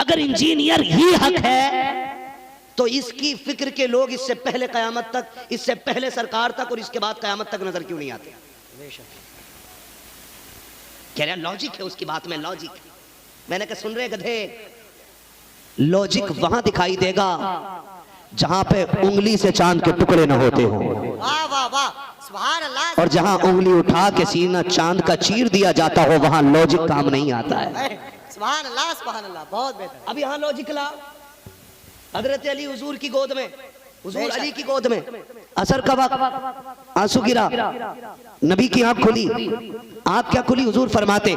अगर इंजीनियर ही हक है तो इसकी फिक्र के लोग इससे पहले कयामत तक, इससे पहले सरकार तक और इसके बाद कयामत तक नजर क्यों नहीं आते? कह रहा लॉजिक है उसकी बात में, लॉजिक। मैंने कहा सुन रहे गधे, लॉजिक वहां दिखाई देगा जहां पे उंगली से चांद के टुकड़े न होते हो। वाह वाह वाह, सुभान अल्लाह। और जहां उंगली उठा के सीना चांद का चीर दिया जाता हो वहां लॉजिक काम नहीं आता है। सुभान अल्लाह सुभान अल्लाह, बहुत बेहतर। अब यहाँ लॉजिक ला, हजरत अली हुजूर की गोद में, हुजूर अली की गोद में असर का वक्त, आंसू गिरा, नबी की आंख खुली। आंख क्या खुली? हुजूर फरमाते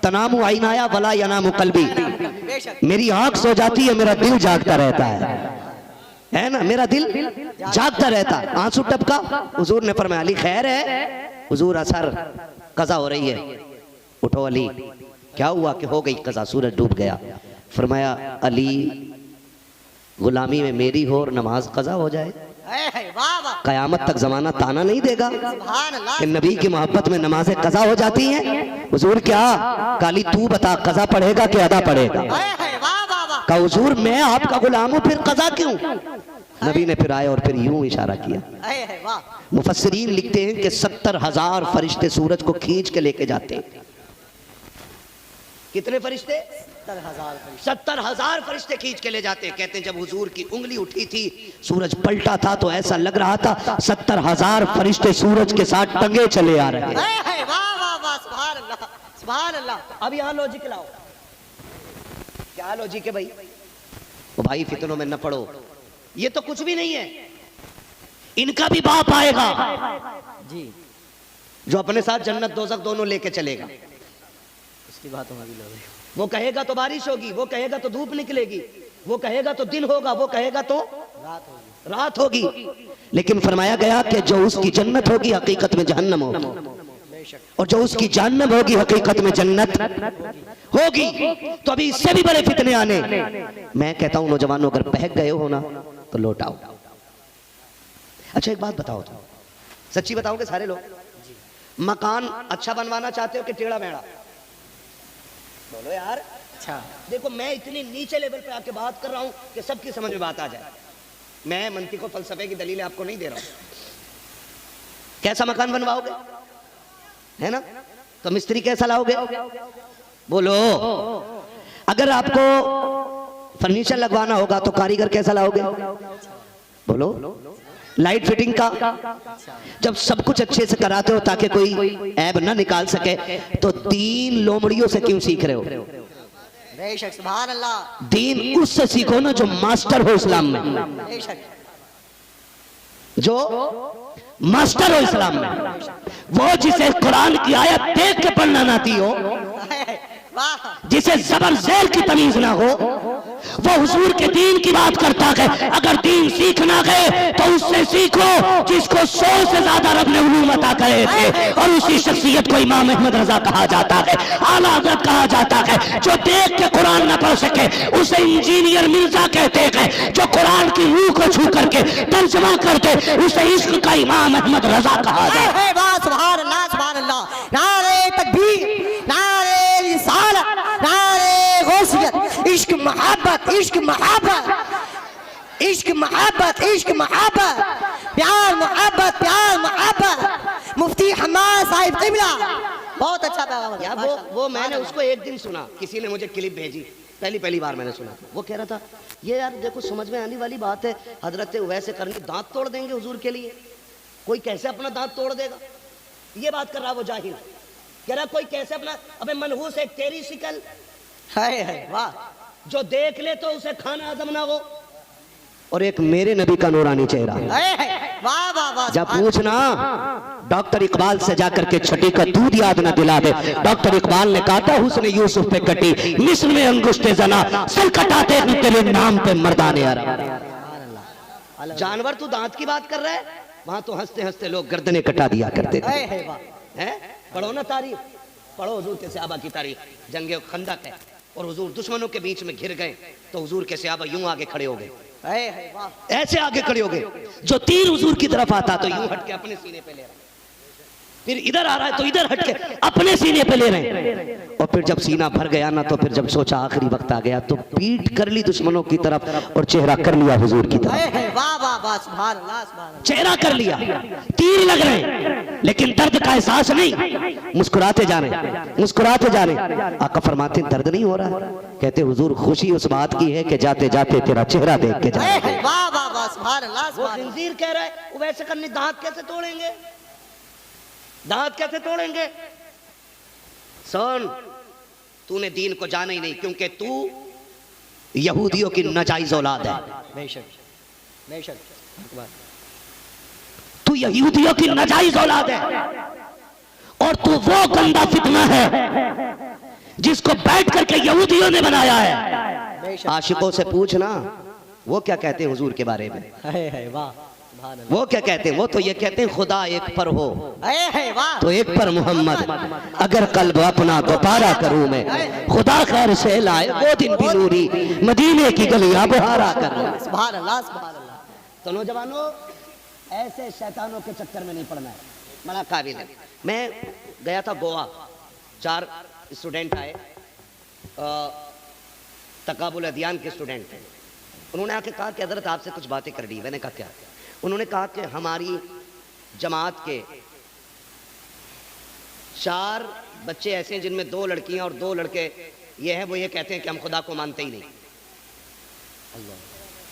तनामु आइनाया वला यनामु कल्बी, मेरी आंख सो जाती है, मेरा दिल जागता रहता है ना, मेरा दिल जागता रहता। आंसू टपका, हुजूर ने फरमाया अली खैर है? हुजूर असर कज़ा हो रही है। उठो अली, क्या हुआ? कि हो गई कज़ा, सूरज डूब गया। फरमाया अली गुलामी में मेरी हो और नमाज कज़ा हो जाए, कयामत तक जमाना ताना नहीं देगा कि नबी की मोहब्बत में नमाजें कज़ा हो जाती हैं। हुजूर क्या काली तू बता, कज़ा पढ़ेगा कि अदा पढ़ेगा? का हुजूर मैं आपका गुलाम हूं, फिर कज़ा क्यों? नबी ने फिर आए और फिर यूं इशारा किया। मुफस्सिरीन लिखते हैं कि 70,000 फरिश्ते सूरज को खींच के लेके जाते हैं। कितने फरिश्ते? 70,000 फरिश्ते खींच के ले जाते हैं। कहते हैं जब हुजूर की उंगली उठी थी, सूरज पलटा था तो ऐसा लग रहा था 70,000 फरिश्ते सूरज के साथ टंगे चले आ रहे हैं। सुभान अल्लाह। अब यहाँ लॉजिक लाओ, क्या लॉजिक है भाई? ओ भाई फितनों में न पड़ो, ये तो कुछ भी नहीं है। इनका भी बाप आएगा जी, जो अपने साथ जन्नत दोज़ख दोनों लेके चलेगा। उसकी बात हम अभी लोग, वो कहेगा तो बारिश होगी, वो कहेगा तो धूप निकलेगी, वो कहेगा तो दिन होगा, वो कहेगा तो रात होगी। लेकिन फरमाया गया कि जो उसकी जन्नत होगी हकीकत में जहन्नम होगी, और जो उसकी जहन्नम होगी हकीकत में जन्नत होगी। तो अभी इससे भी बड़े फितने आने। मैं कहता हूं नौजवानों, अगर बहक गए हो ना तो लौट आओ। अच्छा एक बात बताओ, तो सच्ची बताओगे सारे लोग, मकान अच्छा बनवाना चाहते हो कि टेढ़ा मेढ़ा? बोलो यार। अच्छा देखो मैं इतनी नीचे लेवल पे आके बात कर रहा हूं कि सबकी समझ में बात आ जाए। मैं मंतिक और फलसफे की दलीलें आपको नहीं दे रहा हूं। कैसा मकान बनवाओगे, है ना? तो मिस्त्री कैसा लाओगे? बोलो। अगर आपको फर्नीचर लगवाना होगा तो कारीगर कैसा लाओगे? बोलो। लाइट फिटिंग का जब सब कुछ अच्छे से कराते हो ताकि कोई ऐब ना निकाल सके, तो 3 लोमड़ियों से क्यों सीख रहे हो? बेशक सुभान अल्लाह। दीन उससे सीखो ना जो मास्टर हो इस्लाम में, जो मास्टर हो इस्लाम में, वो जिसे कुरान की आयत देख के पढ़ना ना आती हो, जिसे जबर ज़ेल की तमीज ना हो, वो हुजूर के दीन की बात करता है। अगर दीन सीखना गए तो उससे सीखो जिसको 100 से ज्यादा रब ने उलूम अता करे थे, और उसी शख्सियत को इमाम अहमद रजा कहा जाता है, आला हज़रत कहा जाता है। जो देख के कुरान ना पढ़ सके उसे इंजीनियर मिर्जा कहते हैं, जो कुरान की रूह को छू करके तर्जमा करते उसे इश्क का इमाम अहमद रजा कहा जाता है। सुभान अल्लाह सुभान अल्लाह। नारे तकबीर, नारे रिसालत, नारे गौसियत। इश्क मोहब्बत, इश्क मोहब्बत, इश्क मोहब्बत, इश्क मोहब्बत, प्यार मोहब्बत, प्यार मोहब्बत। मुफ्ती हमाद साहिब क़िबला, बहुत अच्छा पैगाम यार। वो मैंने उसको एक दिन सुना, किसी ने मुझे क्लिप भेजी, पहली बार मैंने सुना। वो कह रहा था ये यार देखो समझ में आने वाली बात है, हजरत वैसे करनी दांत तोड़ देंगे हुजूर के लिए, कोई कैसे अपना दांत तोड़ देगा? ये बात कर रहा वो जाहिल। कह रहा कोई कैसे अपना, अबे मनहूस एक तेरी शिकल है, वाह, जो देख ले तो उसे खाना हजम ना हो, और एक मेरे नबी का नूरानी चेहरा। वाह वाह वाह। जब पूछना डॉक्टर इकबाल से जाकर के छठी का दूध याद ना दिला दे। डॉक्टर इकबाल ने कहा था हुस्न यूसुफ पे कटी, मिस्र में अंगुष्टे जना, सर कटाते तेरे नाम पे मर्दाने अरब। जानवर तू दांत की बात कर रहा है, वहां तो हंसते हंसते लोग गर्दने कटा दिया करते थे। हैं? पढ़ो ना तारीख, पढ़ो हुजूर के सहाबा की तारीख। जंगे खंदक है और हुजूर दुश्मनों के बीच में घिर गए तो हुजूर के सहाबा यूं आगे खड़े हो गए, ऐसे आगे खड़े हो गए। जो तीर हुजूर की तरफ आता तो यूं हट के अपने सीने पे ले रहा। फिर इधर आ रहा है तो इधर हट के अपने सीने पे ले रहे हैं। और फिर जब सीना भर गया ना तो फिर जब सोचा आखिरी वक्त आ गया तो पीठ कर ली दुश्मनों की तरफ और चेहरा कर लिया हुजूर की तरफ। वाह वाह वाह, सुभान अल्लाह सुभान अल्लाह। चेहरा कर लिया, तीर लग रहे हैं लेकिन दर्द का एहसास नहीं, मुस्कुराते जा रहे हैं, मुस्कुराते जा रहे हैं। आका फरमाते हैं दर्द नहीं हो रहा है? कहते हुजूर खुशी उस बात की है कि जाते जाते तेरा चेहरा देख के जा। वाह वाह वाह, सुभान अल्लाह वो सुभान अल्लाह। खंजीर कह रहा है, वो वैसे करने दांत कैसे तोड़ेंगे, दांत कैसे तोड़ेंगे? सुन, तूने दीन को जाना ही नहीं क्योंकि तू यहूदियों की नाजायज औलाद है। बेशक बेशक, तू यहूदियों की नाजायज औलाद है और तू वो गंदा फितना है जिसको बैठ करके यहूदियों ने बनाया है। आशिकों से पूछना वो क्या कहते हैं हुजूर के बारे में। वाह, वो क्या कहते हैं? वो तो ये कहते हैं खुदा एक पर हो वाह, तो एक पर मोहम्मद, अगर कल्ब अपना दोबारा करूं मैं, खुदा खैर से लाए वो दिन भी नूरी, मदीने की गलियां बहारा कर। सुभान अल्लाह सुभान अल्लाह। तो नौजवानों, ऐसे शैतानों के चक्कर में नहीं पड़ना है, बड़ा काबिल है। मैं गया था गोवा, 4 स्टूडेंट आए, तकाबुल अदियान के स्टूडेंट थे। उन्होंने आके कहा कि हज़रत आपसे कुछ बातें करनी है। मैंने कहा क्या? उन्होंने कहा कि हमारी जमात के 4 बच्चे ऐसे हैं जिनमें 2 लड़कियां और 2 लड़के ये हैं, वो ये कहते हैं कि हम खुदा को मानते ही नहीं।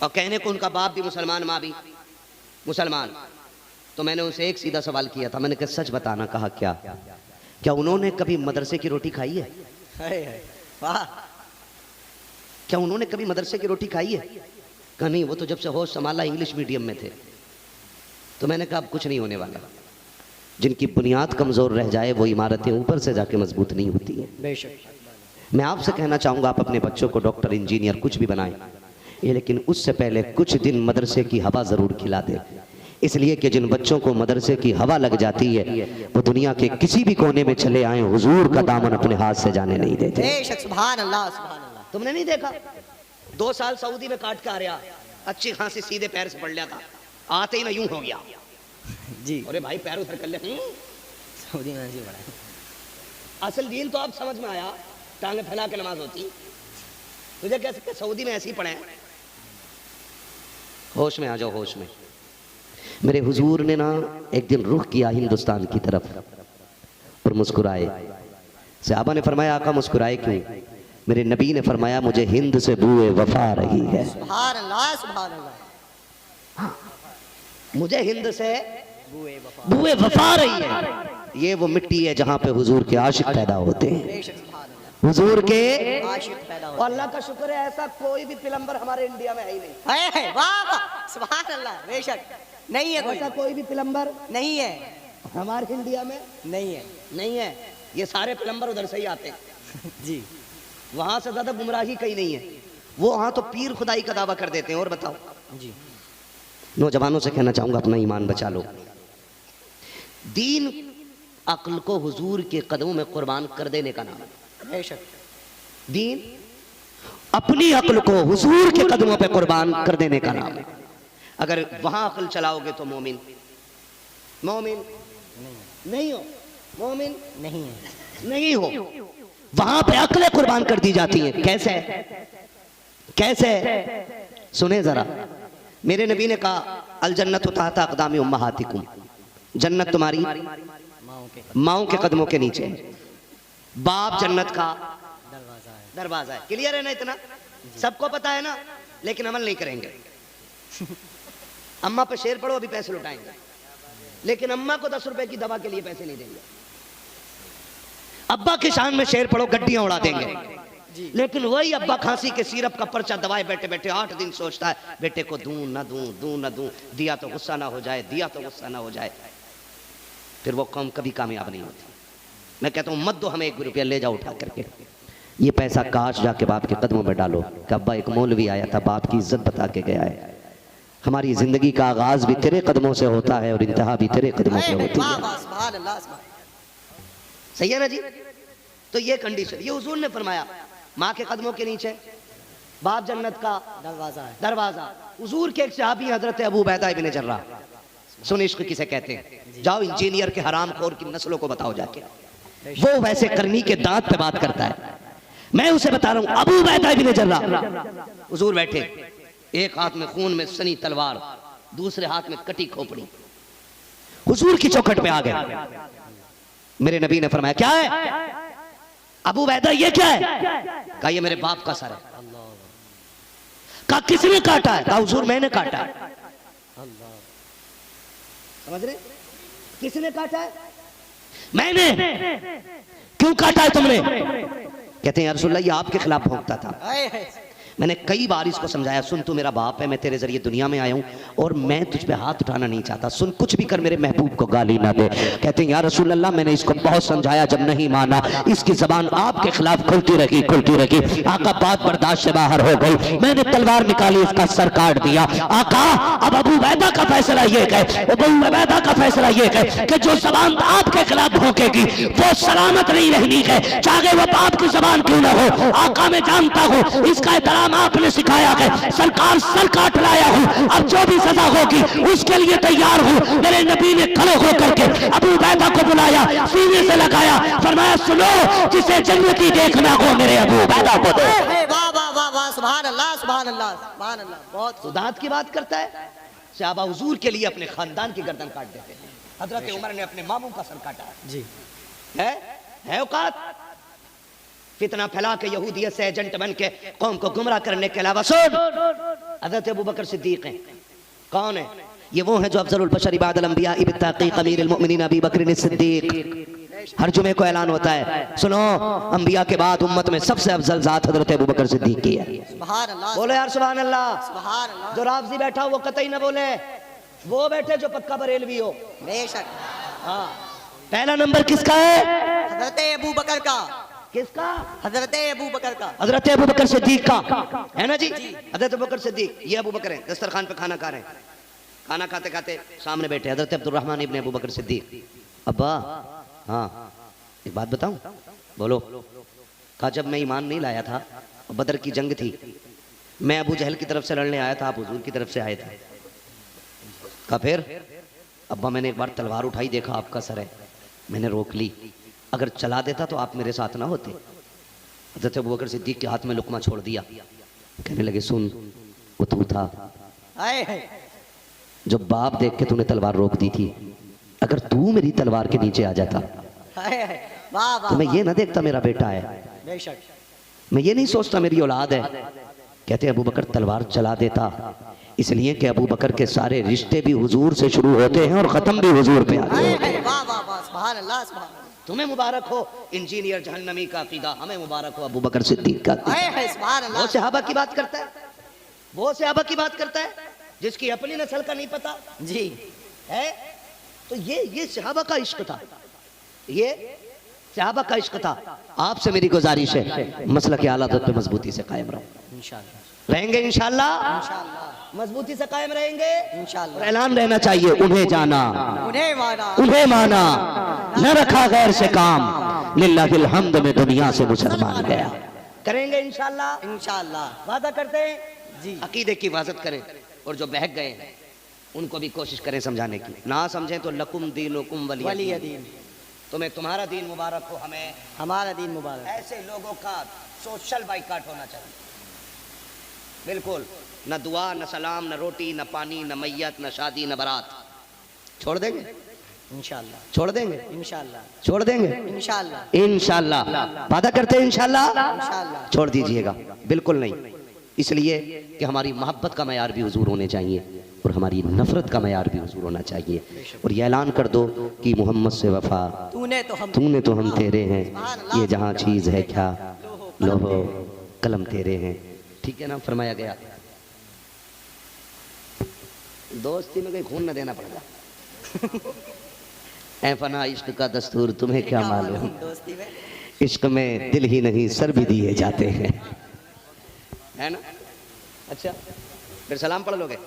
और कहने को उनका बाप भी मुसलमान, माँ भी मुसलमान। तो मैंने उनसे एक सीधा सवाल किया था, मैंने कहा सच बताना। कहा क्या? क्या उन्होंने कभी मदरसे की रोटी खाई है? वाह, क्या उन्होंने कभी मदरसे की रोटी खाई है? कहा नहीं, वो तो जब से होश संभाला इंग्लिश मीडियम में थे। तो मैंने कहा अब कुछ नहीं होने वाला। जिनकी बुनियाद कमज़ोर रह जाए वो इमारतें ऊपर से जाके मजबूत नहीं होती हैं। बेशक। मैं आपसे कहना चाहूँगा आप अपने बच्चों को डॉक्टर, इंजीनियर कुछ भी बनाएं, ये लेकिन उससे पहले कुछ दिन मदरसे की हवा ज़रूर खिला दें। इसलिए कि जिन बच्चों को मदरसे की हवा लग जाती है वो दुनिया के किसी भी कोने में चले आए हुजूर का दामन अपने हाथ से जाने नहीं देते। बेशक, सुभान अल्लाह सुभान अल्लाह। तुमने नहीं देखा 2 साल सऊदी में काट के आ रहा, अच्छी खासी सीधे पैर से पड़ लिया था, आते ही ना यूं हो गया जी। अरे भाई पैर उधर कर ले। सऊदी में ऐसे बड़ा असल दीन तो अब समझ में आया, टांगे फैला के नमाज होती। तुझे कैसे सऊदी में ऐसे ही पड़े? होश में आ जाओ, होश में। मेरे हुजूर ने ना एक दिन रुख किया हिंदुस्तान की तरफ और मुस्कुराए। सहाबा ने फरमाया आका मुस्कुराए क्यों? मेरे नबी ने फरमाया मुझे हिंद से बूए वफा रही है। सुभान अल्लाह सुभान अल्लाह। मुझे हिंद से बूए वफा रही है। ये वो मिट्टी है जहाँ पे हुजूर के आशिक पैदा होते हैं, हुजूर के आशिक पैदा होते हैं। अल्लाह का शुक्र है ऐसा कोई भी पिलंबर हमारे इंडिया में है ही नहीं। हैं। वाह वाह, सुभान अल्लाह। बेशक नहीं है, ऐसा कोई भी पिलंबर नहीं है हमारे इंडिया में नहीं है नहीं है। ये सारे पिलंबर उधर से ही आते हैं जी। वहां से ज्यादा गुमराही कहीं नहीं है। वो वहां तो पीर खुदाई का दावा कर देते हैं। और बताओ जी। नौजवानों से कहना चाहूंगा अपना ईमान बचा लो। दीन अक्ल को हुजूर के कदमों में कुर्बान कर देने का नाम है। बेशक। दीन अपनी अक्ल को हुजूर के कदमों पे कुर्बान कर देने का नाम है। अगर वहां अक्ल चलाओगे तो मोमिन मोमिन नहीं हो, मोमिन नहीं है नहीं हो। वहां पे अक्लें कुर्बान कर दी जाती हैं। कैसे कैसे? सुने जरा, मेरे नबी ने कहा अल जन्नत तहता अक़दामी उम्महातिकुम, जन्नत तुम्हारी माओं के कदमों के नीचे है। बाप जन्नत का दरवाजा है। क्लियर है ना? इतना सबको पता है ना, लेकिन अमल नहीं करेंगे। अम्मा पे शेर पड़ो अभी पैसे लुटाएंगे, लेकिन अम्मा को 10 रुपए की दवा के लिए पैसे नहीं देंगे। अब्बा के शान में शेर पड़ो गड्डियां उड़ा देंगे, लेकिन वही अब्बा खांसी के सिरप का पर्चा दवाए बैठे बैठे 8 दिन सोचता है बेटे को दूं ना दूं, दूं ना दूं, दिया तो गुस्सा ना हो जाए, दिया तो गुस्सा ना हो जाए। फिर वो कौम कभी कामयाब नहीं होती। मैं कहता हूँ मत दो हमें 1 रुपया, ले जाओ उठा करके। ये पैसा काश जाके बाप के कदमों में डालो कि अब्बा एक मौलवी आया था, बाप की इज्जत बता के गया है। हमारी जिंदगी का आगाज भी तेरे कदमों से होता है और इंतहा भी तेरे कदमों से होती है। सही है ना जी? तो ये कंडीशन, ये हुजूर ने फरमाया माँ के कदमों के नीचे बाप जन्नत का दरवाजा है। दरवाजा। हुजूर के एक सहाबी हजरत अबू उबैदा इब्न जर्राह, सुन इश्क किसे कहते हैं, जाओ इंजीनियर के हरामखोर की नस्लों को बताओ जाके, वो वैसे करनी के दांत पे बात करता है। मैं उसे बता रहा हूं, अबू उबैदा इब्न जर्राह हुजूर बैठे, एक हाथ में खून में सनी तलवार, दूसरे हाथ में कटी खोपड़ी, हुजूर की चौखट पे आ गए। मेरे नबी ने फरमाया क्या है अबू उबैदा, ये क्या है? कहा ये मेरे बाप का सर है। कहा किसने काटा है? कहा हुजूर मैंने काटा है। समझ रहे, किसने काटा है? मैंने। क्यों काटा है तुमने? कहते हैं या रसूलल्लाह ये आपके खिलाफ भौंकता था। मैंने कई बार इसको समझाया, सुन तू मेरा बाप है, मैं तेरे जरिए दुनिया में आया हूं और मैं तुझ पे हाथ उठाना नहीं चाहता, सुन कुछ भी कर मेरे महबूब को गाली ना दे। कहते हैं या रसूल अल्लाह मैंने इसको बहुत समझाया, जब नहीं माना इसकी जबान आपके खिलाफ खुलती रही। आका बात बर्दाश्त से बाहर हो गई, मैंने तलवार निकाली, इसका सर काट दिया। आका अब अबू उबैदा का फैसला ये है, अबू उबैदा का फैसला ये है कि जो जबान आपके खिलाफ भौंकेगी वो सलामत नहीं रहनी है, चाहे वो बाप की जबान क्यों ना हो। आका मैं जानता हूं इसका एहतराम आपने सिखाया है, सरकार सर काट लाया हूं, अब जो भी सजा होगी उसके लिए तैयार हूं। मेरे नबी ने खड़े होकर के अबू उबैदा को बुलाया, सीने से लगाया, फरमाया सुनो जिसे जन्नती देखना हो मेरे अबू उबैदा को दो। वाह वाह वाह वाह, सुभान अल्लाह सुभान अल्लाह सुभान अल्लाह। बहुत सुदात की बात करता है, सहाबा हुजूर के लिए अपने खानदान की गर्दन काट देते हैं। हजरत उमर ने अपने मामू का सर काटा जी है औकात। फितना फैला के यहूदियत से एजेंट बन के कौम को गुमराह करने के अलावा सुन, हजरत अबू बकर सिद्दीक हैं। कौन है ये? वो है जो अफजलुल बशर इबादल अंबिया इब्न तहकीक अमीरुल मोमिनीन अबू बकर सिद्दीक। हर जुमे को ऐलान होता है, सुनो अंबिया के बाद उम्मत में सबसे अफजल जात हजरत अबू बकर सिद्दीक की है। सुभान अल्लाह, बोले यार सुभान अल्लाह। सुभान अल्लाह। जो राफजी बैठा वो कतई ना बोले, वो बैठे जो पक्का बरेलवी हो। बेशक। हाँ, पहला नंबर किसका है? हजरत अबू बकर का। किसका? हजरत अबू बकर का। हजरत अबू बकर सिद्दीक का है ना जी। हजरत अबू बकर सिद्दीक, ये अबू बकर हैं, दस्तरखान पे खाना खा रहे हैं, खाना खाते खाते सामने बैठे हजरत अब्दुर्रहमान इब्न अबू बकर सिद्दीक। अब्बा हाँ एक बात बताऊं? बोलो। कहा जब मैं ईमान नहीं लाया था, बदर की जंग थी, मैं अबू जहल की तरफ से लड़ने आया था, आप हुजूर की तरफ से आए थे। कहा फिर? अब्बा मैंने एक बार तलवार उठाई, देखा आपका सर है, मैंने रोक ली, अगर चला देता तो आप मेरे साथ ना होते। हज़रत अबू बकर सिद्दीक के हाथ में लुकमा छोड़ दिया, कहने लगे सुन वो तू था जो बाप देख के तूने तलवार रोक दी थी, अगर तू मेरी तलवार के नीचे आ जाता तो मैं ये ना देखता मेरा बेटा है, बेशक मैं ये नहीं सोचता मेरी औलाद है। कहते अबू बकर तलवार चला देता, इसलिए कि अबू बकर के सारे रिश्ते भी हुजूर से शुरू होते हैं और खत्म भी हुजूर पे आते हैं। वाह वाह वाह, सुभान अल्लाह सुभान अल्लाह। तुम्हें मुबारक हो इंजीनियर जहन्नमी का अकीदा, हमें मुबारक हो अबू बकर सिद्दीक का अकीदा। सुभान अल्लाह। वो सहाबा की बात करता है, वो सहाबा की बात करता है जिसकी अपनी नस्ल का नहीं पता जी है। तो ये सहाबा का इश्क था, ये सहाबा का इश्क था। आपसे मेरी गुजारिश है मसला के आला पे मजबूती से कायम रहो, इंशाअल्लाह रहेंगे इंशाअल्लाह, इंशाअल्लाह मजबूती से कायम रहेंगे इंशाअल्लाह। और ऐलान रहना चाहिए उन्हें जाना उन्हें माना, उन्हें माना, न रखा गैर से काम, लिल्लाहिल हम्द में दुनिया से मुसलमान गया। करेंगे इंशाअल्लाह, इंशाअल्लाह वादा करते हैं जी। अकीदे की हिफाजत करें और जो बहक गए हैं उनको भी कोशिश करें समझाने की, ना समझें तो लकुम दीनुकुम वलिय दीन, तुम्हें तुम्हारा दीन मुबारक हो, हमें हमारा दीन मुबारक। ऐसे लोगों का सोशल बाइकाट होना चाहिए, बिल्कुल न दुआ न सलाम न रोटी न पानी न मैयत न शादी न बारात। छोड़ देंगे इंशाअल्लाह, छोड़ देंगे इंशाअल्लाह, छोड़ देंगे इंशाअल्लाह, इंशाअल्लाह, वादा करते हैं इंशाअल्लाह। इंशाअल्लाह। छोड़ दीजिएगा बिल्कुल नहीं, इसलिए कि हमारी मोहब्बत का मयार भी हुजूर होने चाहिए और हमारी नफरत का मयार भी हुजूर होना चाहिए। और ये ऐलान कर दो कि मोहम्मद से वफा तूने तो हम तेरे हैं, ये जहाँ चीज है क्या लोहो कलम तेरे हैं। ठीक है ना, फरमाया गया दोस्ती में कहीं खून न देना पड़ेगा। ऐ फना इश्क का दस्तूर तुम्हें क्या मालूम, दोस्ती में इश्क में दिल ही नहीं सर भी दिए जाते हैं, है ना। अच्छा फिर सलाम पढ़ लोगे,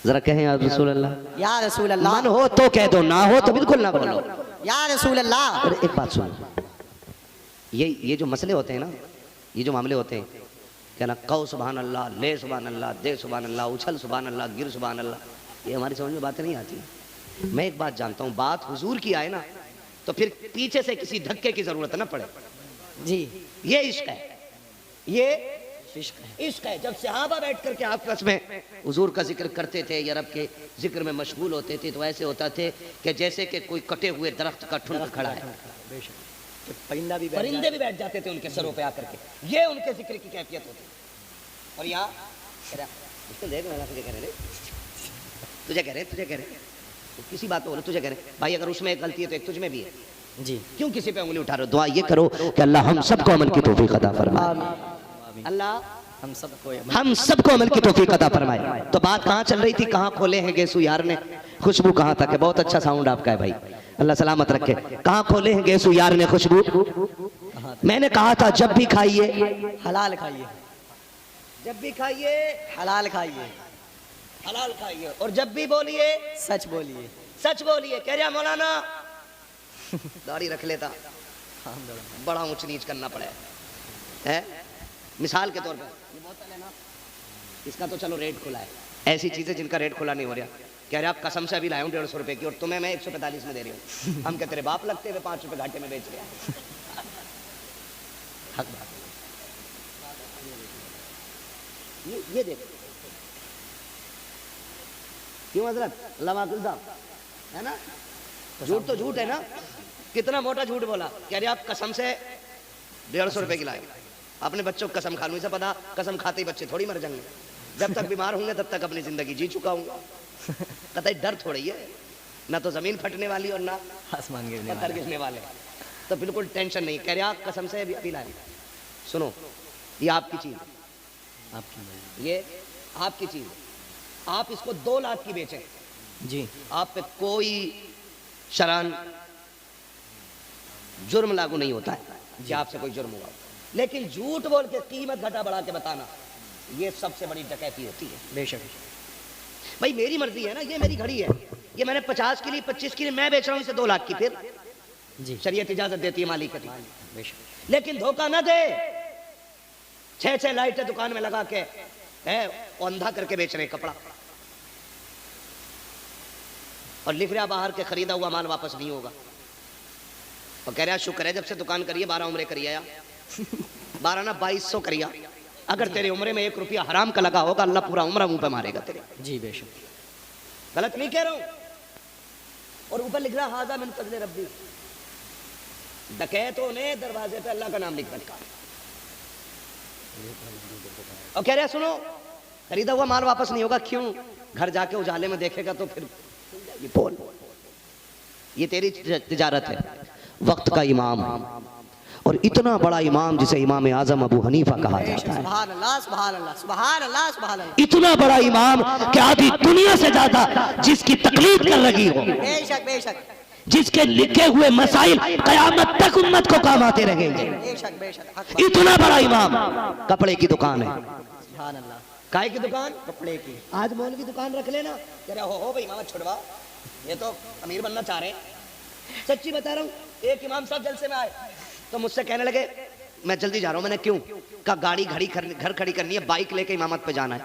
जरा कहें या रसूल अल्लाह, या रसूल अल्लाह। मन हो तो कह दो, ना हो तो बिल्कुल ना बोलो। या रसूल अल्लाह। और एक बात सुनो, ये जो मसले होते हैं ना, ये जो मामले होते हैं, कहना कौ सुभान अल्लाह, ले सुभान अल्लाह, दे सुभान अल्लाह, उछल सुभान अल्लाह, गिर सुभान अल्लाह, ये हमारी समझ में बातें नहीं आती। मैं एक बात जानता हूँ, बात हुजूर की आए ना तो फिर पीछे से किसी धक्के की जरूरत ना पड़े। जी ये इश्क है, ये इश्क है। इश्क है। जब सहाबा बैठ करके आपस में हुजूर का जिक्र करते थे या रब के जिक्र में मशगूल होते थे तो ऐसे होता थे कि जैसे कि कोई कटे हुए दरख्त का ठुंड खड़ा है। परिंदा भी परिंदे भी बैठ जाते थे उनके सरों पे आकर के, ये उनके जिक्र की कैफियत होती। और यहाँ देख मैं तुझे कह रहे तुझे कह रहे तो किसी बात पे बोलो तुझे कह रहे भाई, अगर उसमें एक गलती है तो एक तुझ में भी है जी। क्यों किसी पे उंगली उठा रहे हो? दुआ ये करो कि अल्लाह हम सबको अमल की तौफीक अता फरमाए, अल्लाह हम सबको अमल की तौफीक अता फरमाए। तो बात कहाँ चल रही थी, कहाँ खोले हैं गेसू यार ने? खुशबू कहाँ तक है? बहुत अच्छा साउंड आपका है भाई, अल्लाह सलामत रखे। कहाँ खोले हैं गेसू यार ने खुशबू? मैंने कहा था जब भी खाइए हलाल खाइए, जब भी खाइए हलाल खाइए, हलाल खाइए, और जब भी बोलिए सच बोलिए, सच बोलिए। कह रहा मौलाना दाढ़ी रख लेता, बड़ा ऊंच नीच करना पड़े है। मिसाल के तौर पर ये बोतल है ना, इसका तो चलो रेट खुला है, ऐसी चीजें जिनका रेट खुला नहीं हो रहा। कह रहे आप कसम से अभी लाया हूँ 150 रुपए की और तुम्हें मैं 145 में दे रही हूँ। हम क्या तेरे बाप लगते हुए 5 रुपए घाटे में बेच रहे हैं? हक बात। ये देखो क्यों हजरत अल्लाह माकुल साहब है ना, झूठ तो झूठ है ना। कितना मोटा झूठ बोला। कह रहे आप कसम से 150 रुपए की लाए, अपने बच्चों को कसम खा लूं, इसे पता कसम खाते ही बच्चे थोड़ी मर जाएंगे। जब तक बीमार होंगे तब तक अपनी जिंदगी जी चुका हूँ। कतई डर थोड़ी है, ना तो जमीन फटने वाली और ना आसमान पत्थर गिरने वाले, तो बिल्कुल टेंशन नहीं। कह रहे आप कसम से अभी लाए। सुनो, ये आपकी चीज, आपकी, ये आपकी चीज, आप इसको 2 लाख की बेचें जी, आप पे कोई शरान जुर्म लागू नहीं होता है कि आपसे कोई जुर्म हुआ। लेकिन झूठ बोल के कीमत घटा बढ़ा के बताना, ये सबसे बड़ी डकैती होती है। बेशक भाई मेरी मर्जी है ना, ये मेरी घड़ी है, ये मैंने 50 के लिए 25 के लिए मैं बेच रहा हूँ इसे 2 लाख की, फिर जी, शरीयत इजाजत देती है मालिक की। बेशक। लेकिन धोखा ना दे, 6 लाइटें दुकान में लगा के है अंधा करके बेच रहे कपड़ा और लिख रहा बाहर के खरीदा हुआ माल वापस नहीं होगा। और कह रहा शुक्र है जब से दुकान करिए 12 उम्रे करिए, 12 ना 2200 करिए। अगर तेरे उम्रे में 1 रुपया हराम का लगा होगा अल्लाह पूरा उम्र मुंह पे मारेगा तेरे। जी बेशक, गलत नहीं कह रहा हूं। और ऊपर लिख रहा हाजा मिन फजले रब्बी, डकैतों ने दरवाजे पे अल्लाह का नाम लिख रखा। और कह रहा सुनो खरीदा हुआ माल वापस नहीं होगा, क्यों? घर जाके उजाले में देखेगा तो फिर ये बोल, ये तेरी तिजारत है। वक्त का इमाम और इतना बड़ा इमाम जिसे इमाम आजम अबू हनीफा कहा जाता है, सुभान अल्लाह, सुभान अल्लाह, सुभान अल्लाह, सुभान अल्लाह। इतना बड़ा इमाम कि आधी दुनिया से ज्यादा जिसकी तकलीफ कर लगी हो, बेशक बेशक, जिसके लिखे हुए मसाइल कयामत तक उम्मत को काम आते रहेंगे। बेशक बेशक, इतना बड़ा इमाम, कपड़े की दुकान है। सुभान अल्लाह। काय की दुकान? कपड़े की। आज मौलवी दुकान रख लेना। कह रहे हो भाई इमामत छुड़वा, ये तो अमीर बनना चाह रहे हैं। सच्ची बता रहा हूँ, एक इमाम साहब जलसे में आए तो मुझसे कहने लगे मैं जल्दी जा रहा हूँ। मैंने क्यों? कहा गाड़ी घर खड़ी करनी है, बाइक लेके इमामत पे जाना है।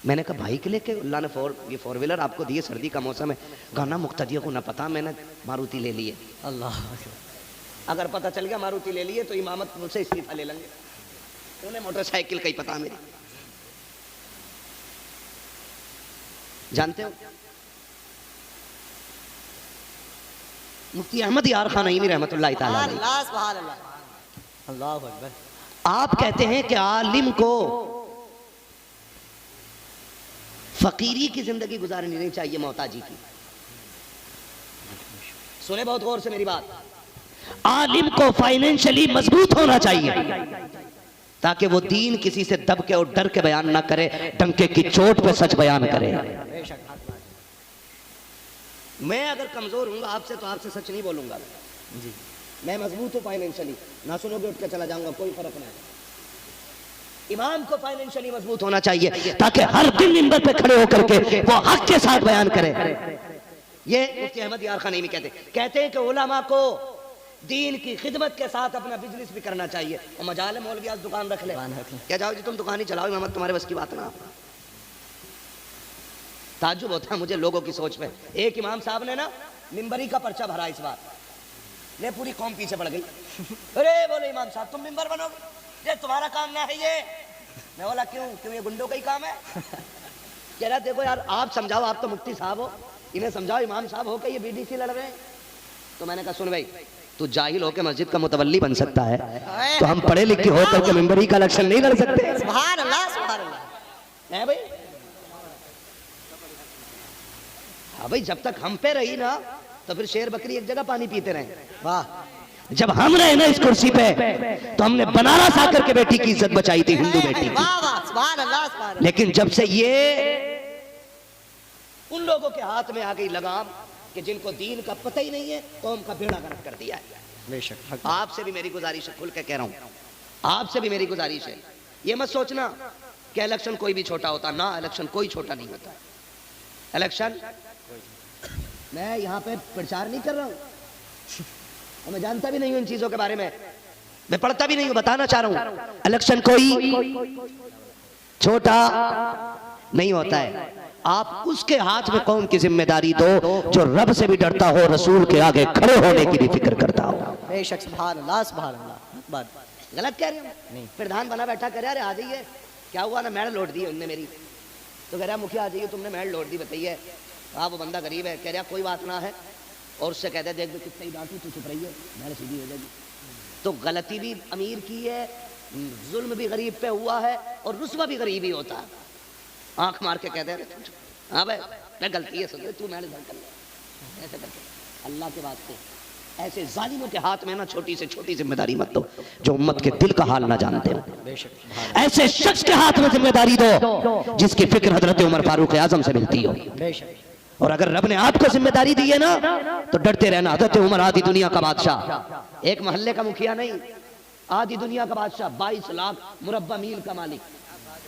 मैंने कहा बाइक लेके? अल्लाह ने 4 व्हीलर आपको दिए, सर्दी का मौसम है। गाना मुक्तदियों को ना पता, मैंने मारुति ले ली है। अल्लाह, अगर पता चल गया मारुति ले ली है तो इमामत मुझसे इस्तीफा ले लेंगे। उन्हें मोटरसाइकिल का ही पता मेरी। जानते हो मुफ्ती अहमद यार खान नईमी रहमतुल्लाह ताला अलैह, अल्लाह, सुभान अल्लाह, अल्लाहु अकबर। आप कहते हैं कि आलिम को फकीरी की जिंदगी गुजारनी नहीं चाहिए, मोहताजी की। सुने बहुत गौर से मेरी बात। आलिम को फाइनेंशियली मजबूत होना चाहिए ताकि वो दीन किसी से दब के और डर के बयान ना करे, डंके की चोट पे सच बयान करे। मैं अगर कमजोर हूंगा आपसे तो आपसे सच नहीं बोलूंगा जी। मैं मजबूत हूँ फाइनेंशियली, ना सुनोगे उठ के चला जाऊंगा, कोई फर्क नहीं। इमाम को फाइनेंशियली मजबूत होना चाहिए ताकि हर दिन मिंबर पे खड़े होकर के वो हक के साथ बयान करे। ये मुफ्ती अहमद यार खान नईमी कहते हैं कि उलमा को दीन की खिदमत के साथ अपना बिजनेस भी करना चाहिए। और मजाल मौलवी आज दुकान रख ले, क्या जाओ जी तुम दुकान ही चलाओ, इमामत तुम्हारे बस की बात ना। ताज्जुब होता है मुझे लोगों की सोच पे। एक इमाम साहब ने ना मिंबरी का पर्चा भरा इस बार, ये पूरी कौम पीछे पड़ गई। अरे बोले इमाम साहब तुम मिंबर बनोगे, ये तुम्हारा काम ना है ये। मैं बोला क्यों क्यों, ये गुंडों का ही काम है। कह रहा देखो यार आप समझाओ, आप तो मुफ्ती साहब हो, इन्हें समझाओ इमाम साहब हो के ये बीडीसी लड़ रहे हैं। तो मैंने कहा सुन भाई, तू जाहिल होकर मस्जिद का मुतवल्ली बन सकता है, तो हम पढ़े लिखे होकर के मिंबरी का इलेक्शन नहीं लड़ सकते। सुभान अल्लाह, सुभान अल्लाह। है भाई, हाँ भाई, जब तक हम पे रही ना तो फिर शेर बकरी एक जगह पानी पीते रहे। वाह, जब हम रहे ना इस कुर्सी पे तो हमने बनारस आकर के बेटी की इज्जत बचाई थी, हिंदू बेटी की। वाह वाह, सुभान अल्लाह, सुभान अल्लाह। लेकिन जब से ये उन लोगों के हाथ में आ गई लगाम कि जिनको दीन का पता ही नहीं है, कौम का बेड़ा गर्क कर दिया है। बेशक, आपसे भी मेरी गुजारिश है, खुल के कह रहा हूं, आपसे भी मेरी गुजारिश है, ये मत सोचना कि इलेक्शन कोई भी छोटा होता ना, इलेक्शन कोई छोटा नहीं होता। इलेक्शन मैं यहाँ पे प्रचार नहीं कर रहा हूँ और मैं जानता भी नहीं हूँ इन चीजों के बारे में, मैं पढ़ता भी नहीं हूँ, बताना चाह रहा हूँ इलेक्शन कोई छोटा नहीं होता है। आप उसके हाथ में कौम की जिम्मेदारी दो जो रब से भी डरता हो, रसूल के आगे खड़े होने की भी फिक्र करता हो। बेशक, सुभान अल्लाह, सुभान अल्लाह। बात गलत कह रहे हो? नहीं, प्रधान बना बैठा कह रहा है आ जाइए, क्या हुआ ना, मैड लौट दी उनने मेरी, तो कह रहा मुखिया आ जाइए, तुमने मैड लौट दी, बताइए। हाँ वो बंदा गरीब है, कह रहा कोई बात ना है, और उससे कहते देख दे कितनी डांटी, तू चुप रही है, मैड सीधी हो जाएगी। तो गलती भी अमीर की है, जुल्म भी गरीब पे हुआ है, और रुस्वा भी गरीब ही होता है। आंख मार के कहते हैं हाँ भाई मैं गलती है, सोच तू मैंने गलत कर लिया, ऐसे करके अल्लाह के वास्ते ऐसे जालिमों के हाथ में ना छोटी से छोटी जिम्मेदारी मत दो जो उम्मत के दिल का हाल ना जानते हो। ऐसे शख्स के हाथ में जिम्मेदारी दो जिसकी फिक्र हजरत उमर फारूक आजम से मिलती हो। और अगर रब ने आपको जिम्मेदारी दी है ना तो डरते रहना। हजरत उमर आधी दुनिया का बादशाह, एक मोहल्ले का मुखिया नहीं, आधी दुनिया का बादशाह, 22 लाख मुरब्बा मील का मालिक,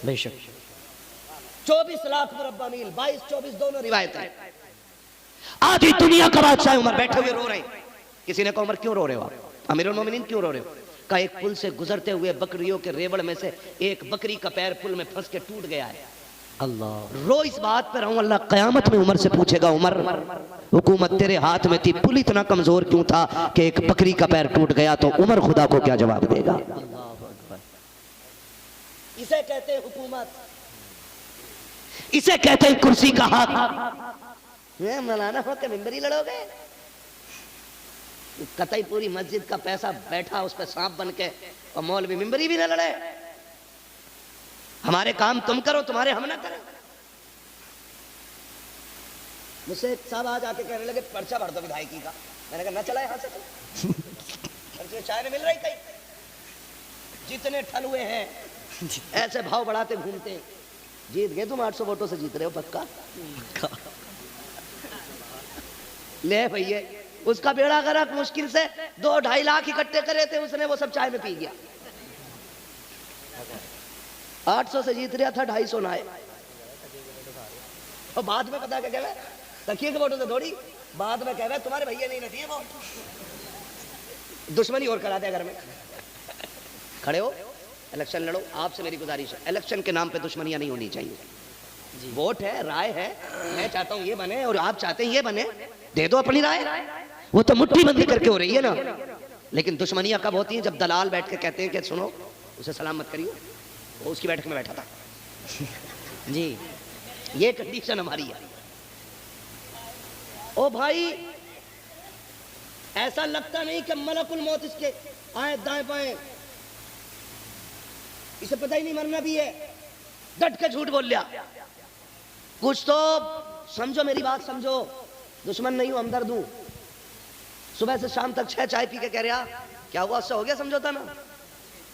बेशक 24 लाख मुरब्बा मील, 22-24 दोनों रिवायतें। आधी दुनिया का बादशाह उमर बैठे हुए रो रहे हैं। किसी ने कहा उमर क्यों रो रहे हो आप, अमीरुल मोमिनीन क्यों रो रहे हो? का एक पुल से गुजरते हुए बकरियों के रेवड़ में से एक बकरी का पैर पुल में फंस के टूट गया है। अल्लाह, रो इस बात पर हूं, अल्लाह कयामत में उमर से पूछेगा उमर हुकूमत तेरे हाथ में थी, पुल इतना कमजोर क्यों था कि एक बकरी का पैर टूट गया? तो उमर खुदा को क्या जवाब देगा? इसे कहते हैं हुकूमत, इसे कहते हैं कुर्सी का हक। मौलाना हो के मिंबरी लड़ोगे? कतई पूरी मस्जिद का पैसा बैठा उस पर सांप बन के, और मौलवी मिंबरी भी ना लड़े। हमारे काम तुम करो, तुम्हारे हम ना करें। मुझसे साहब आज आके कहने लगे पर्चा भर दो विधायकी का। मैंने कहा ना चला यहां से, पर्चे चाय नहीं मिल रही कहीं। जितने ठल हुए हैं ऐसे भाव बढ़ाते घूमते हैं। जीत गए तुम, 800 वोटों से जीत रहे हो पक्का। ले भैया, उसका बेड़ा गर्क, मुश्किल से 2-2.5 लाख इकट्ठे करे थे उसने, वो सब चाय में पी गया। 800 से जीत रहा था, 250 ना आए। और बाद में पता क्या कह रहा है, तकिए के वोटों से थोड़ी, बाद में कह रहा है तुम्हारे भैया नहीं दिए वोट, दुश्मनी और करा दिया घर में। खड़े हो, इलेक्शन लड़ो। आपसे मेरी गुजारिश है, इलेक्शन के नाम पे दुश्मनियां नहीं होनी चाहिए। वोट है, राय है, मैं चाहता हूं ये बने और आप चाहते हैं ये बने, दे दो अपनी राय। वो तो मुट्ठी बंदी करके हो रही है ना। लेकिन दुश्मनियां कब होती हैं? जब दलाल बैठ के कहते हैं कि सुनो उसे सलाम मत करियो, वो उसकी बैठक में बैठा था। जी ये कंडीशन हमारी है। ओ भाई, ऐसा लगता नहीं कि मलकुल मौत इसके आए दाएं बाएं, इसे पता ही नहीं मरना भी है, डट के झूठ बोल लिया। कुछ तो समझो, मेरी बात समझो। दुश्मन नहीं हूं, हमदर्द हूं। सुबह से शाम तक 6 चाय पी के कह रहा क्या हुआ, उससे हो गया समझौता ना?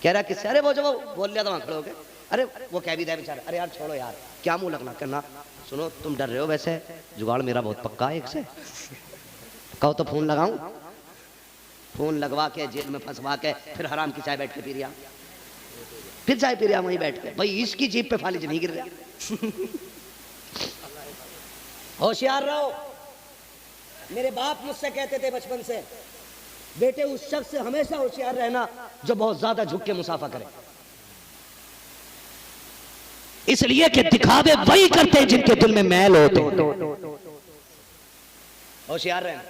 कह रहा किससे? अरे वो जो वो बोल लिया था वहां खड़े हो गए। अरे वो कह भी दे बेचारा, अरे यार छोड़ो यार, क्या मुंह लगना करना। सुनो तुम डर रहे हो, वैसे जुगाड़ मेरा बहुत पक्का है एक से। कहो तो फोन लगाऊं, फोन लगवा के जेल में फंसवा के फिर हराम की चाय बैठ के पी रिया, फिर चाय पी रिया वहीं बैठ के। भाई इसकी जीप पे फालिज नहीं गिर रहा। होशियार रहो। मेरे बाप मुझसे कहते थे बचपन से, बेटे उस शख्स से हमेशा होशियार रहना जो बहुत ज्यादा झुक के मुसाफा करे, इसलिए कि दिखावे वही करते हैं जिनके दिल में मैल होते हैं। होशियार रहना।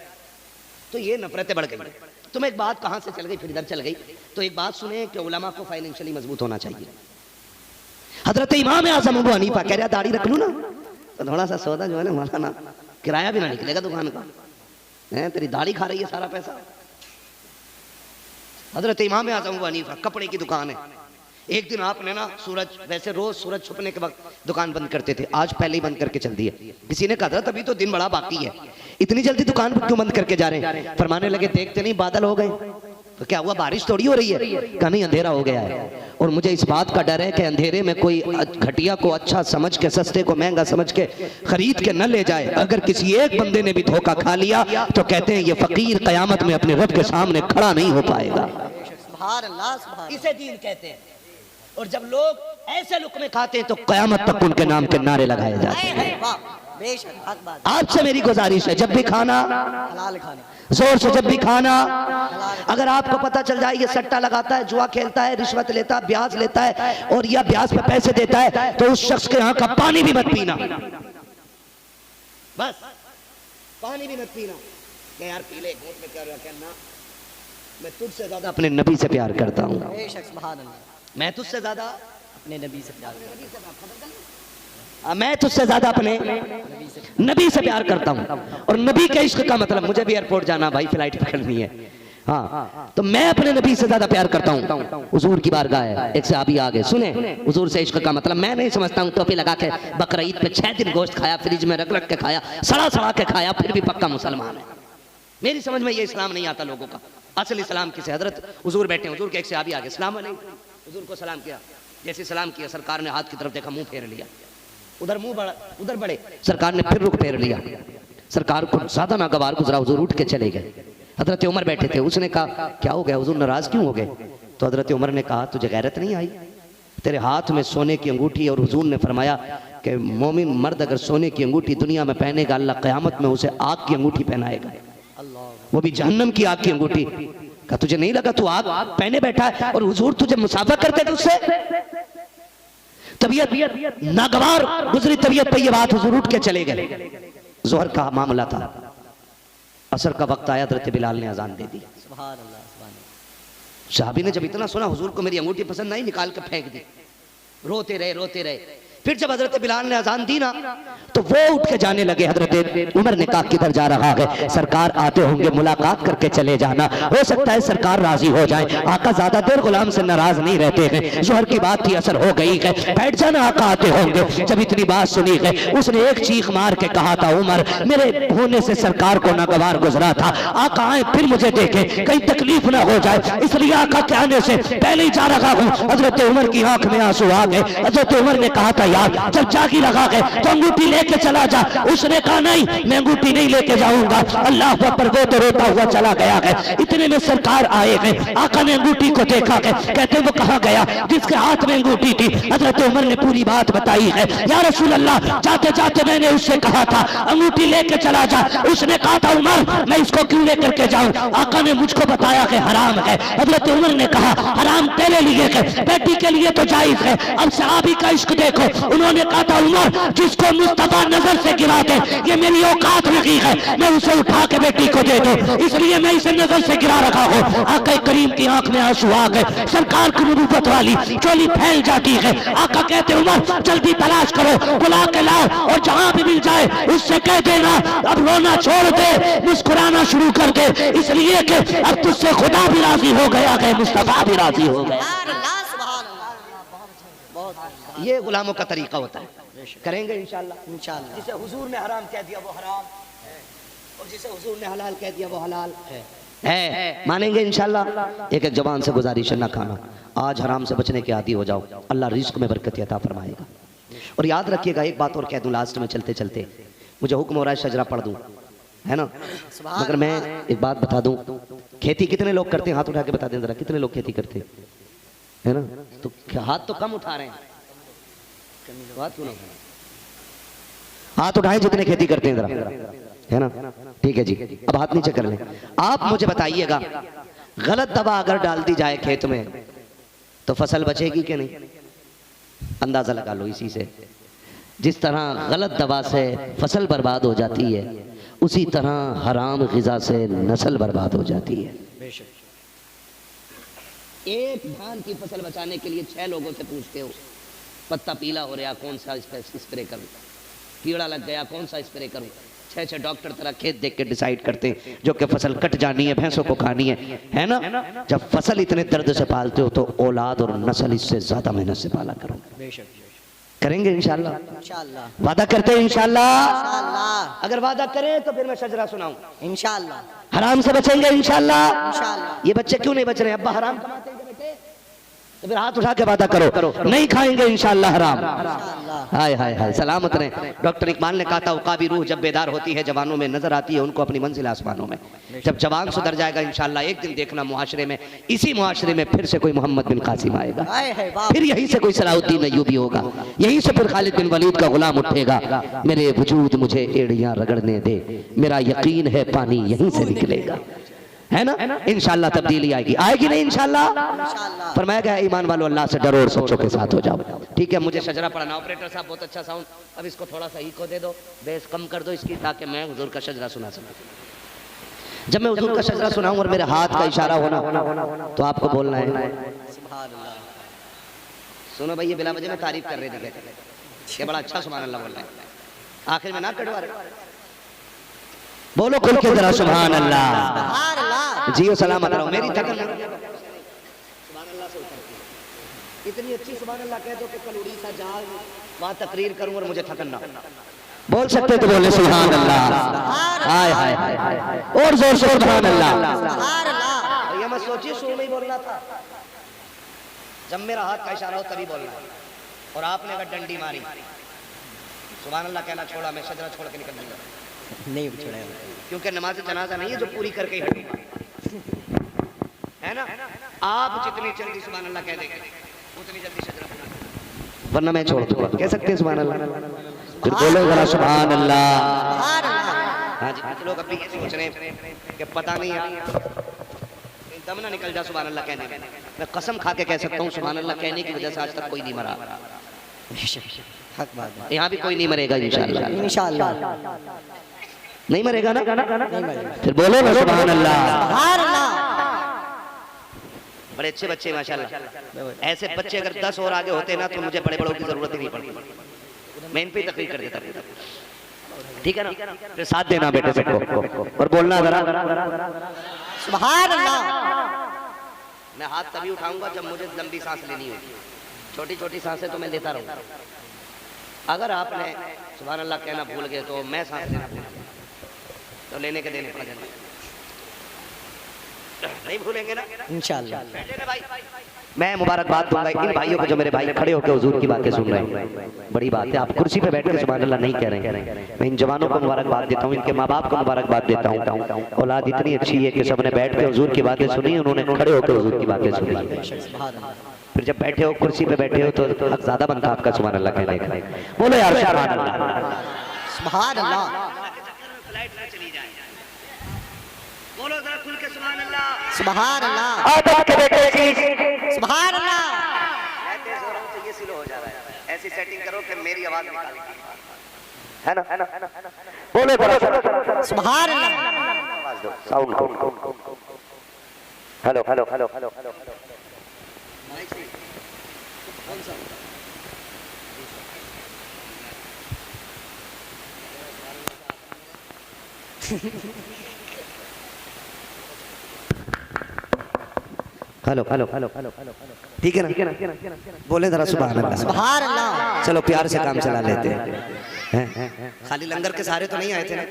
तो ये नफरतें बढ़ गई। तुम एक बात कहां से चल गई फिर इधर चल गई। तो एक बात सुने कि उलमा को फाइनेंशियली मजबूत होना चाहिए। हजरत इमाम आजम अबू हनीफा कह रहा दाढ़ी रख लूं ना तो थोड़ा सा सौदा जो है ना मौलाना किराया भी ना निकलेगा दुकान का, है तेरी दाढ़ी खा रही है सारा पैसा। हजरत इमाम आजम अबू हनीफा कपड़े की दुकान है। एक दिन आपने ना सूरज, वैसे रोज सूरज छुपने के वक्त दुकान बंद करते थे, आज पहले ही बंद करके चल दिया। किसी ने कहा था तभी तो दिन बड़ा बाकी है, इतनी जल्दी दुकान क्यों बंद करके जा रहे हैं? फरमाने लगे देखते नहीं बादल हो गए तो क्या हुआ, बारिश थोड़ी हो रही है। कहा नहीं अंधेरा हो गया है और मुझे इस बात का डर है कि अंधेरे में कोई घटिया को अच्छा समझ के, सस्ते को महंगा समझ के खरीद के न ले जाए। अगर किसी एक बंदे ने भी धोखा खा लिया तो कहते हैं ये फकीर कयामत में अपने रब के सामने खड़ा नहीं हो पाएगा। इसे दीन कहते हैं। और जब लोग ऐसे लुक़मे खाते हैं तो कयामत तक उनके नाम के नारे लगाए जाते हैं। आपसे मेरी गुजारिश है, जब भी खाना हलाल खाना, जोर से जब भी खाना, अगर आपको पता चल जाए ये सट्टा लगाता है, जुआ खेलता है, रिश्वत लेता है, ब्याज लेता है और या ब्याज पे पैसे देता है, तो उस शख्स के यहाँ का पानी भी मत पीना। बस पानी भी मत पीना कि यार पी ले, घूंट में क्या कहना, मैं तुझसे ज्यादा अपने नबी से प्यार करता हूँ। मैं तुझसे ज्यादा अपने नबी से प्यार करता हूं। मैं तुझसे ज्यादा अपने नबी से प्यार करता हूँ। और नबी के इश्क का मतलब, मुझे भी एयरपोर्ट जाना भाई, फ्लाइट पकड़नी है, हाँ, तो मैं अपने नबी से ज्यादा प्यार करता हूँ। हुजूर की बारगाह है, एक सहाबी आगे सुने, हुजूर से इश्क का मतलब मैं नहीं समझता हूँ टोपी लगा के बकरा ईद पे 6 दिन गोश्त खाया, फ्रिज में रख रख के खाया, सड़ा सड़ा के खाया, फिर भी पक्का मुसलमान है। मेरी समझ में ये इस्लाम नहीं आता लोगों का। असल इस्लाम किसे? हजरत हुजूर बैठे, हुजूर के एक सहाबी आगे, सलाम अलैकुम, हुजूर को सलाम किया, जैसे सलाम किया सरकार ने हाथ की तरफ देखा, मुंह फेर लिया, उधर मुंह बढ़ा, उधर बढ़े, सरकार ने फिर रुख फेर लिया। सरकार को ज्यादा नागवार गुजरा, हुजूर उठ के चले गए। हजरत उमर बैठे थे, उसने कहा क्या हो गया हुजूर, नाराज क्यों हो गए? तो हजरत उमर ने कहा तुझे गैरत नहीं आई, तेरे हाथ में सोने की अंगूठी, और हुजूर ने फरमाया कि मोमिन मर्द अगर सोने की अंगूठी दुनिया में पहनेगा, अल्लाह क़यामत में उसे आग की अंगूठी पहनाएगा, वो भी जहन्नम की आग की अंगूठी। का तुझे नहीं लगा तू आग पहने बैठा है और हुजूर तुझे मुसाफा करते थे उससे? तबीयत नागवार गुजरी तबीयत पे ये बात, हुजूर उठ के चले गए। जोहर का मामला था, असर का वक्त आया, हज़रत बिलाल ने अजान दे दी। साहबी ने जब इतना सुना, हुजूर को मेरी अंगूठी पसंद नहीं, निकाल के फेंक दी, रोते रहे रोते रहे। फिर जब हजरत बिलाल ने अजान दी ना तो वो उठ के जाने लगे। हजरत उमर ने कहा किधर जा रहा है? सरकार आते होंगे, मुलाकात करके चले जाना, हो सकता है सरकार राजी हो जाए। आका ज्यादा देर गुलाम से नाराज नहीं रहते हैं, जोहर की बात थी, असर हो गई है, बैठ जाना, आका आते होंगे। जब इतनी बात सुनी है, उसने एक चीख मार के कहा था, उमर मेरे होने से सरकार को नागवार गुजरा था, आका आए फिर मुझे देखे, कहीं तकलीफ ना हो जाए, इसलिए आका के आने से पहले ही जा रहा हूँ। हजरत उमर की आंख में आंसू आ गए। हजरत उमर ने कहा था यार जब जागी लगा गए तो अंगूठी लेके चला जा। उसने कहा नहीं, मैं अंगूठी नहीं लेके जाऊंगा। अल्लाह पर वो तो रोता हुआ चला गया है। इतने में सरकार आए गए, आका ने अंगूठी को देखा है, कहते वो कहाँ गया जिसके हाथ में अंगूठी थी? हजरत उमर ने पूरी बात बताई है, या रसूल अल्लाह जाते जाते मैंने उससे कहा था अंगूठी लेके चला जा, उसने कहा था उमर मैं इसको क्यों लेकर के जाऊं? आका ने मुझको बताया कि हराम है। हजरत उमर ने कहा हराम तेरे लिए है, बेटी के लिए तो जायज है। अब सहाबी का इश्क देखो, उन्होंने कहा था उमर जिसको मुस्तफा नजर से गिरा दे, ये मेरी औकात नहीं है, मैं उसे उठा के बेटी को दे दूं, इसलिए मैं इसे नजर से गिरा रखा हूं। आका करीम की आंख में आंसू आ गए। सरकार की नबूवत वाली चोली फैल जाती है। आका कहते उमर जल्दी तलाश करो, बुला के लाओ, और जहां भी मिल जाए उससे कह देना अब रोना छोड़ दे, मुस्कुराना शुरू कर दे, इसलिए कि अब तुझसे खुदा भी राजी हो गया है, मुस्तफा भी राजी हो गया। ये गुलामों का तरीका होता है, करेंगे इंशाल्लाह। इंशाल्लाह जिसे हुजूर ने हराम कह दिया वो हराम है, और जिसे हुजूर ने हलाल कह दिया वो हलाल है, मानेंगे इंशाल्लाह। एक एक जबान से गुजारिश है, ना खाना, आज हराम से बचने के आदी हो जाओ, अल्लाह रिज़्क़ में बरकत अता फरमाएगा। और याद रखिएगा, एक बात और कह दूं लास्ट में चलते चलते, मुझे हुक्म हो रहा है शजरा पढ़ दूं, है ना, मगर मैं एक बात बता दूं, खेती कितने लोग करते हैं? हाथ उठा के बता दें जरा, कितने लोग खेती करते हैं? है ना, तो हाथ तो कम उठा रहे हैं, बात क्यों ना। हाथ उठाएं जितने खेती करते हैं जरा, है ना? ठीक है जी, अब हाथ नीचे कर लें। आप मुझे बताइएगा, गलत दवा अगर डाल दी जाए खेत में तो फसल बचेगी कि नहीं? अंदाजा लगा लो इसी से। जिस तरह गलत दवा से फसल बर्बाद हो जाती है, उसी तरह हराम ग़िज़ा से नस्ल बर्बाद हो जाती है। एक धान की फसल बचाने के लिए 6 लोगों से पूछते हो, पत्ता पीला हो रहा कौन सा स्प्रे करूं, कीड़ा लग गया कौन सा स्प्रे करूं। 6 डॉक्टर तरह खेत देख के डिसाइड करते हैं, जो कि फसल कट जानी है, भैंसों को खानी है ना? जब फसल इतने दर्द से पालते हो तो औलाद और नस्ल इससे ज्यादा मेहनत से पाला करो। करेंगे इंशाल्लाह? इंशाल्लाह वादा करते हैं इंशाल्लाह। अगर वादा करें तो फिर मैं शजरा सुनाऊं इंशाल्लाह। हराम से बचेंगे इंशाल्लाह। इंशाल्लाह। ये बच्चे क्यों नहीं बच रहे? अब्बा हराम कमाते हैं बेटे, तो फिर हाथ उठा के वादा करो नहीं खाएंगे इंशाल्लाह हराम। हाय हाय हाय, सलामत रहे। डॉक्टर इकबाल ने कहा था, उकाबी रूह जब बेदार होती है जवानों में नजर आती है उनको अपनी मंजिल आसमानों में। जब जवान सुधर जाएगा इंशाल्लाह, एक दिन देखना मुआशरे में, इसी मुआशरे में फिर से कोई मोहम्मद बिन कासिम आएगा, फिर यहीं से कोई सलाहुद्दीन अय्यूबी होगा, यहीं से फिर खालिद बिन वलीद का गुलाम उठेगा। मेरे वजूद मुझे एड़ियां रगड़ने दे, मेरा यकीन है पानी यहीं से निकलेगा, है ना? इंशाल्लाह तब्दीली आएगी, आएगी नहीं इंशाल्लाह? फरमाया गया ईमान वालों अल्लाह से डरो और सच्चों के साथ हो जाओ। ठीक है, मुझे शजरा पढ़ना। ऑपरेटर साहब बहुत अच्छा साउंड, अब इसको थोड़ा सा इको दे दो, बेस कम कर दो इसकी, ताकि मैं हुजूर का शजरा सुना सकूं। जब मैं हुजूर का शजरा सुनाऊं और मेरे हाथ का इशारा होना तो आपको बोलना है सुनो भाई, ये बिला वजह में तारीफ कर रहे थे, ये बड़ा अच्छा सुभान अल्लाह बोल रहे हैं, आखिर में ना कटवा रहे। बोलो खुल के जरा सुभान अल्लाह। जियो सलामत रहो। मेरी थकन सुभान अल्लाह से उतरती है। इतनी अच्छी सुभान अल्लाह कह दो कि कल उड़ीसा जाऊं, वहां तकरीर करूं और मुझे थकन ना बोल सकते तो बोले सुभान अल्लाह। हाय हाय हाय, और जोर से सुभान अल्लाह। ये मैं सोचिए शुरू में ही बोलना था, जब मेरा हाथ का इशारा हो तभी बोलना है। और आपने अगर डंडी मारी, सुभान अल्लाह कहना छोड़ा, मैं शजरा छोड़ के निकल जाऊंगा। नहीं छोड़ेगा, क्योंकि नमाज जनाजा नहीं है जो पूरी करके ही हटूंगा, है ना? आप जितनी जल्दी सुभान अल्लाह कह देंगे उतनी जल्दी शजरा पूरा, वरना मैं छोड़ दूंगा। कह सकते हैं सुभान अल्लाह? फिर बोलो जरा सुभान अल्लाह। हाँ जी, कुछ लोग अभी ये सोच रहे हैं कि पता नहीं दम ना निकल जा सुभान अल्लाह कहने में। मैं कसम खा के कह सकता हूँ, सुभान अल्लाह कहने की वजह से आज तक कोई नहीं मरा। यहाँ भी कोई नहीं मरेगा इंशाल्लाह। इंशाल्लाह नहीं मरेगा ना? फिर बोलो ना सुभान अल्लाह। बड़े अच्छे बच्चे माशाल्लाह। ऐसे बच्चे अगर 10 और आगे होते ना तो मुझे बड़े बड़ों की जरूरत ही नहीं पड़ती, मैं इन पे तकरीर कर देता। ठीक है ना? फिर साथ देना बेटे सबको और बोलना जरा सुभान अल्लाह। मैं हाथ तभी उठाऊंगा जब मुझे लंबी सांस लेनी होगी, छोटी छोटी सांसें तो मैं लेता रहूंगा। अगर आपने सुभान अल्लाह कहना भूल गए तो मैं सांस लेना भूल गया तो लेने के देने पड़ जाएंगे। नहीं भूलेंगे ना इंशाल्लाह। मैं मुबारकबाद दूंगा इन भाइयों को जो मेरे भाई खड़े होकर हुजूर की बातें सुन रहे हैं। बड़ी बात है, आप कुर्सी पे बैठ के सुभान अल्लाह नहीं कह रहे हैं। मैं इन जवानों को मुबारकबाद देता हूँ, इनके माँ बाप को मुबारकबाद देता हूँ। औलाद इतनी अच्छी है कि सबने बैठ के हुजूर की बातें सुनी, उन्होंने खड़े होकर हुजूर की बातें सुनी। फिर जब बैठे हो, कुर्सी पे बैठे हो तो हक ज्यादा बनता आपका सुभान अल्लाह कहने का। बोलो यार सुभान अल्लाह, सुभान अल्लाह। बोलो जरा खुल के सुभान अल्लाह, सुभान अल्लाह। आदम के बेटे सुभान अल्लाह। मैं तेज हो रहा हूं तो ये स्लो हो जा रहा है, ऐसी सेटिंग करो कि मेरी आवाज निकाल, है ना? बोलो जरा सुभान अल्लाह। Sound hello hello hello hello hello. Hello hello hello hello hello, ठीक है ना? बोले जरा सुभान अल्लाह, सुभान अल्लाह। चलो प्यार से काम चला लेते हैं। खाली लंगर के सहारे तो नहीं आए थे ना,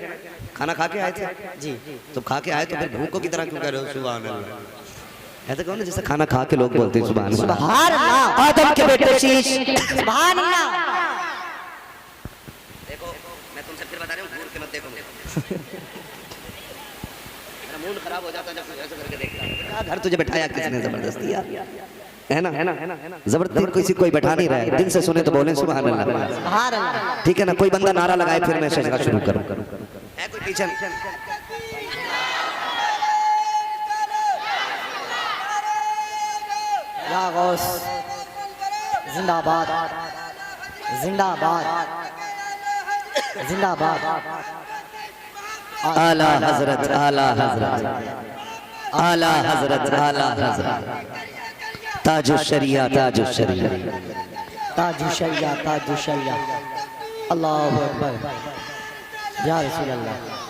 खाना खा के आए थे जी। तो खा के आए तो फिर भूखों की तरह क्यों कह रहे हो सुभान अल्लाह? ऐसा कहो ना जैसे खाना खा के लोग बोलते हैं सुभान अल्लाह। सुभान अल्लाह। आदम के बेटे शीश सुभान अल्लाह। देखो मैं तुमसे फिर बता रहा हूँ, घूर के मत देखो, मूड खराब हो जाता जब ऐसा करके देखता। घर तुझे बैठाया किसने जबरदस्ती यार? है ना, जबरदस्ती किसी कोई बैठा नहीं रहा है, दिल से सुने तो बोले सुभान अल्लाह। सुभान अल्लाह। ठीक है ना, कोई बंदा नारा लगाए फिर मैं सजदा शुरू करूं। है कोई पीछे? या गौस जिंदाबाद जिंदाबाद जिंदाबाद। आला हजरत, आला हजरत, आला हजरत, आला हजरत, ताजु शरिया, ताजु शरिया, ताजु शरिया, ताजु शरिया। अल्लाहु अकबर या रसूल अल्लाह।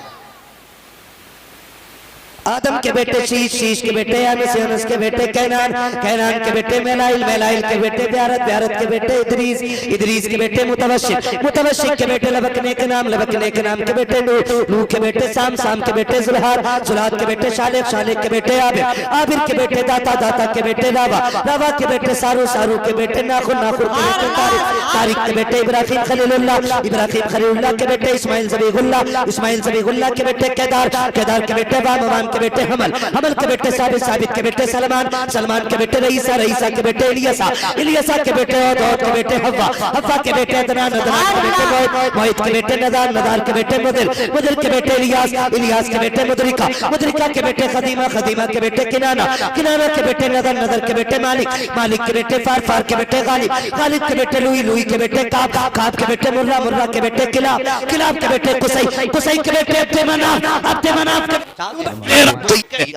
आदम के बेटे शीश, शीश के बेटे अनस, अनस के बेटे कैनान, कैनान के बेटे मेलाइल, मेलाइल के बेटे ब्यारत, ब्यारत के बेटे इदरीस, इदरीस के बेटे मुतवशिक, मुतवशिक के बेटे लबकने के नाम, लबकने के नाम के बेटे नूह, नूह के बेटे साम, साम के बेटे जुल्हार, जुल्हार के बेटे शालिक, शालिक के बेटे आबिर, आबिर के बेटे दाता, दाता के बेटे रावा, रावा के बेटे सारू, सारू के बेटे नाखुर, नाखुर के बेटे तारिक, तारिक के बेटे इब्राहिम खलीलुल्लाह, इब्राहिम खलीलुल्लाह के बेटे इस्माइल ज़बीहुल्लाह, इस्माइल ज़बीहुल्लाह के बेटे केदार, केदार के बेटे बाम के बेटे हमल, हमल के बेटे साबित, साबित के बेटे सलमान, सलमान के बेटे रईसा, रईसा के बेटे इलियासा, इलियासा के बेटे दौद के बेटे हव्वा, हव्वा के बेटे अदनान, अदनान के बेटे मोहित, मोहित के बेटे नदार, नदार के बेटे मुदिर, मुदिर के बेटे इलियास, इलियास के बेटे मुदरिका, मुदरिका के बेटे खदीमा, खदीमा के बेटे किनाना, किनाना के बेटे नदर, नदर के बेटे मालिक, मालिक के बेटे फार, फार के बेटे गालिब, गालिब के बेटे लुई, लुई के बेटे काब, काब के बेटे मुर्रा, मुर्रा के बेटे किलाब, किलाब के बेटे कुसई, कुसई के बेटे अब्दे मनाफ, अब्दे मनाफ के